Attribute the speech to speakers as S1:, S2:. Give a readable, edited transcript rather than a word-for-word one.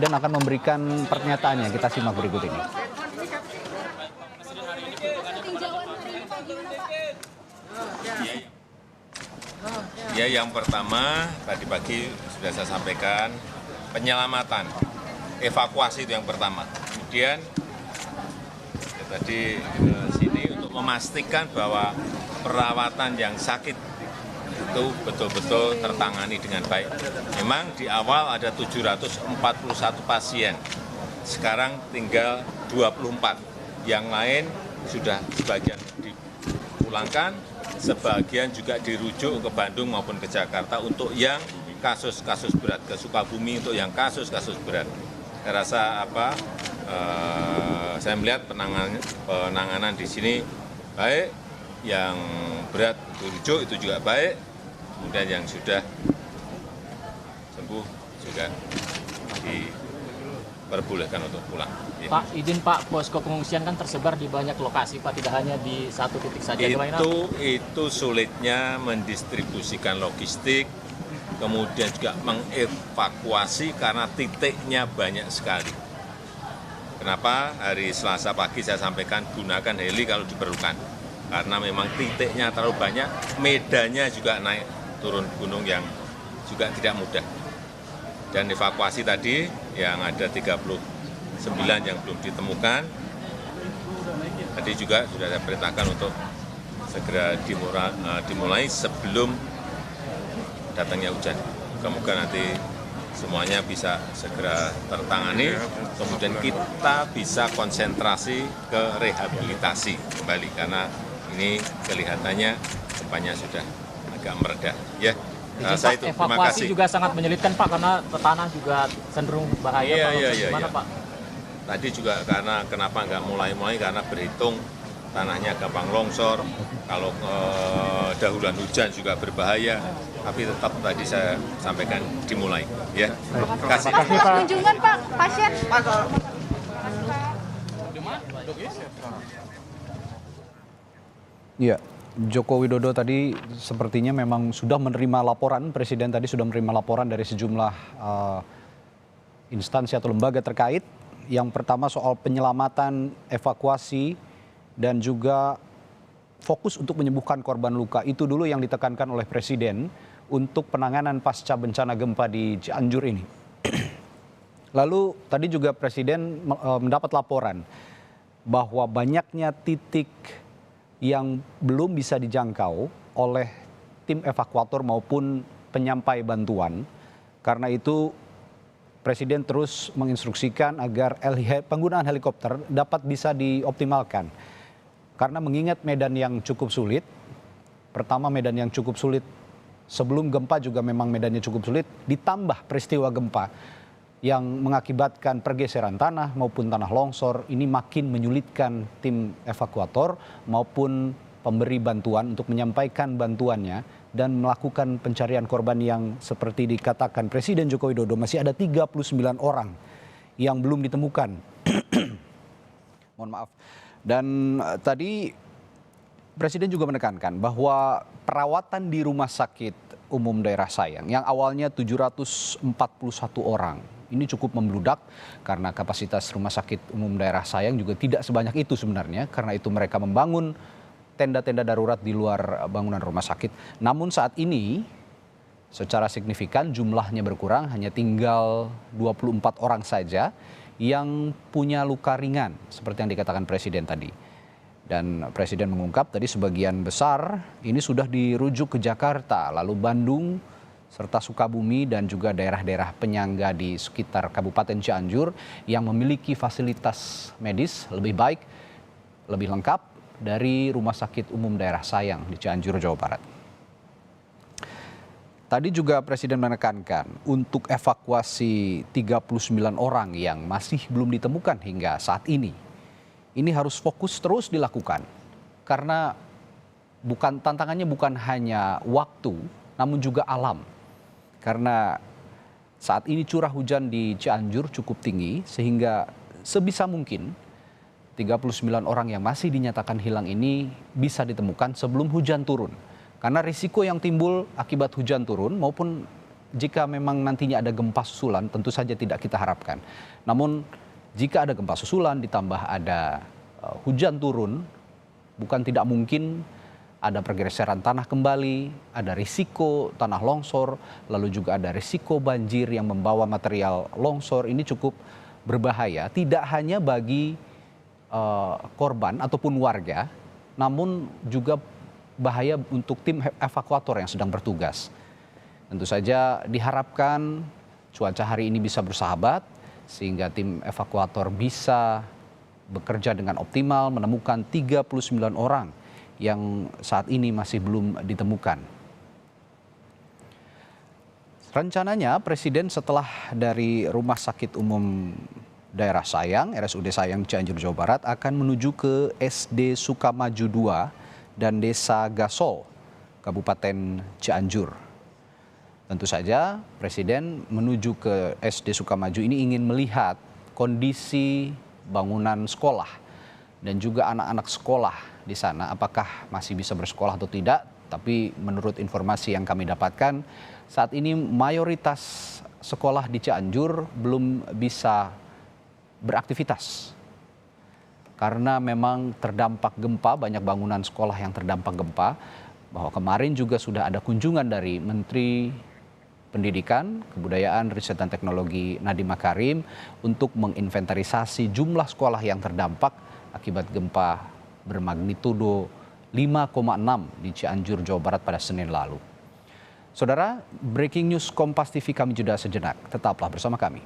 S1: Presiden akan memberikan pernyataannya. Kita simak berikut ini.
S2: Ya, yang pertama tadi pagi sudah saya sampaikan, penyelamatan, evakuasi itu yang pertama. Kemudian tadi ke sini untuk memastikan bahwa perawatan yang sakit itu betul-betul tertangani dengan baik. Memang di awal ada 741 pasien, sekarang tinggal 24. Yang lain sudah sebagian dipulangkan, sebagian juga dirujuk ke Bandung maupun ke Jakarta untuk yang kasus-kasus berat, ke Sukabumi untuk yang kasus-kasus berat. Saya rasa saya melihat penanganan di sini baik, yang berat itu rujuk itu juga baik, kemudian yang sudah sembuh juga diperbolehkan untuk pulang.
S3: Pak, izin Pak, posko pengungsian kan tersebar di banyak lokasi, Pak, tidak hanya di satu titik saja.
S2: Itu sulitnya mendistribusikan logistik, kemudian juga mengevakuasi karena titiknya banyak sekali. Kenapa hari Selasa pagi saya sampaikan gunakan heli kalau diperlukan, karena memang titiknya terlalu banyak, medannya juga naik turun gunung yang juga tidak mudah. Dan evakuasi tadi yang ada 39 yang belum ditemukan, tadi juga sudah saya perintahkan untuk segera dimulai sebelum datangnya hujan. Semoga nanti semuanya bisa segera tertangani, kemudian kita bisa konsentrasi ke rehabilitasi kembali, karena ini kelihatannya gempanya sudah agak mereda. Ya,
S3: saya itu, evakuasi juga sangat menyulitkan Pak, karena tanah juga cenderung bahaya. Gimana Pak?
S2: Tadi juga karena kenapa nggak mulai-mulai, karena berhitung tanahnya gampang longsor, kalau dahulan hujan juga berbahaya, tapi tetap tadi saya sampaikan dimulai. Ya, terima kasih.
S4: Kunjungan Pak, pasien.
S1: Ya, Joko Widodo tadi sepertinya memang sudah menerima laporan, Presiden tadi sudah menerima laporan dari sejumlah instansi atau lembaga terkait. Yang pertama soal penyelamatan, evakuasi, dan juga fokus untuk menyembuhkan korban luka. Itu dulu yang ditekankan oleh Presiden untuk penanganan pasca bencana gempa di Cianjur ini. Lalu tadi juga Presiden mendapat laporan bahwa banyaknya titik yang belum bisa dijangkau oleh tim evakuator maupun penyampai bantuan. Karena itu Presiden terus menginstruksikan agar penggunaan helikopter dapat bisa dioptimalkan. Karena mengingat medan yang cukup sulit, pertama medan yang cukup sulit sebelum gempa juga memang medannya cukup sulit, ditambah peristiwa gempa yang mengakibatkan pergeseran tanah maupun tanah longsor, ini makin menyulitkan tim evakuator maupun pemberi bantuan untuk menyampaikan bantuannya dan melakukan pencarian korban yang seperti dikatakan Presiden Joko Widodo masih ada 39 orang yang belum ditemukan. Mohon maaf. Dan tadi Presiden juga menekankan bahwa perawatan di Rumah Sakit Umum Daerah Sayang yang awalnya 741 orang ini cukup membludak karena kapasitas Rumah Sakit Umum Daerah Sayang juga tidak sebanyak itu sebenarnya. Karena itu mereka membangun tenda-tenda darurat di luar bangunan rumah sakit. Namun saat ini secara signifikan jumlahnya berkurang, hanya tinggal 24 orang saja yang punya luka ringan seperti yang dikatakan Presiden tadi. Dan Presiden mengungkap tadi sebagian besar ini sudah dirujuk ke Jakarta, lalu Bandung, serta Sukabumi dan juga daerah-daerah penyangga di sekitar Kabupaten Cianjur yang memiliki fasilitas medis lebih baik, lebih lengkap dari Rumah Sakit Umum Daerah Sayang di Cianjur, Jawa Barat. Tadi juga Presiden menekankan untuk evakuasi 39 orang yang masih belum ditemukan hingga saat ini. Ini harus fokus terus dilakukan karena tantangannya bukan hanya waktu namun juga alam. Karena saat ini curah hujan di Cianjur cukup tinggi sehingga sebisa mungkin 39 orang yang masih dinyatakan hilang ini bisa ditemukan sebelum hujan turun. Karena risiko yang timbul akibat hujan turun maupun jika memang nantinya ada gempa susulan, tentu saja tidak kita harapkan. Namun jika ada gempa susulan ditambah ada hujan turun, bukan tidak mungkin ada pergeseran tanah kembali, ada risiko tanah longsor, lalu juga ada risiko banjir yang membawa material longsor. Ini cukup berbahaya, tidak hanya bagi korban ataupun warga, namun juga bahaya untuk tim evakuator yang sedang bertugas. Tentu saja diharapkan cuaca hari ini bisa bersahabat, sehingga tim evakuator bisa bekerja dengan optimal, menemukan 39 orang yang saat ini masih belum ditemukan. Rencananya Presiden setelah dari Rumah Sakit Umum Daerah Sayang, RSUD Sayang Cianjur Jawa Barat, akan menuju ke SD Sukamaju 2 dan Desa Gasol, Kabupaten Cianjur. Tentu saja Presiden menuju ke SD Sukamaju ini ingin melihat kondisi bangunan sekolah dan juga anak-anak sekolah di sana, apakah masih bisa bersekolah atau tidak. Tapi menurut informasi yang kami dapatkan, saat ini mayoritas sekolah di Cianjur belum bisa beraktivitas karena memang terdampak gempa, banyak bangunan sekolah yang terdampak gempa. Bahwa kemarin juga sudah ada kunjungan dari Menteri Pendidikan, Kebudayaan, Riset dan Teknologi Nadiem Makarim untuk menginventarisasi jumlah sekolah yang terdampak akibat gempa bermagnitudo 5,6 di Cianjur, Jawa Barat pada Senin lalu. Saudara, breaking news Kompas TV kami jeda sejenak. Tetaplah bersama kami.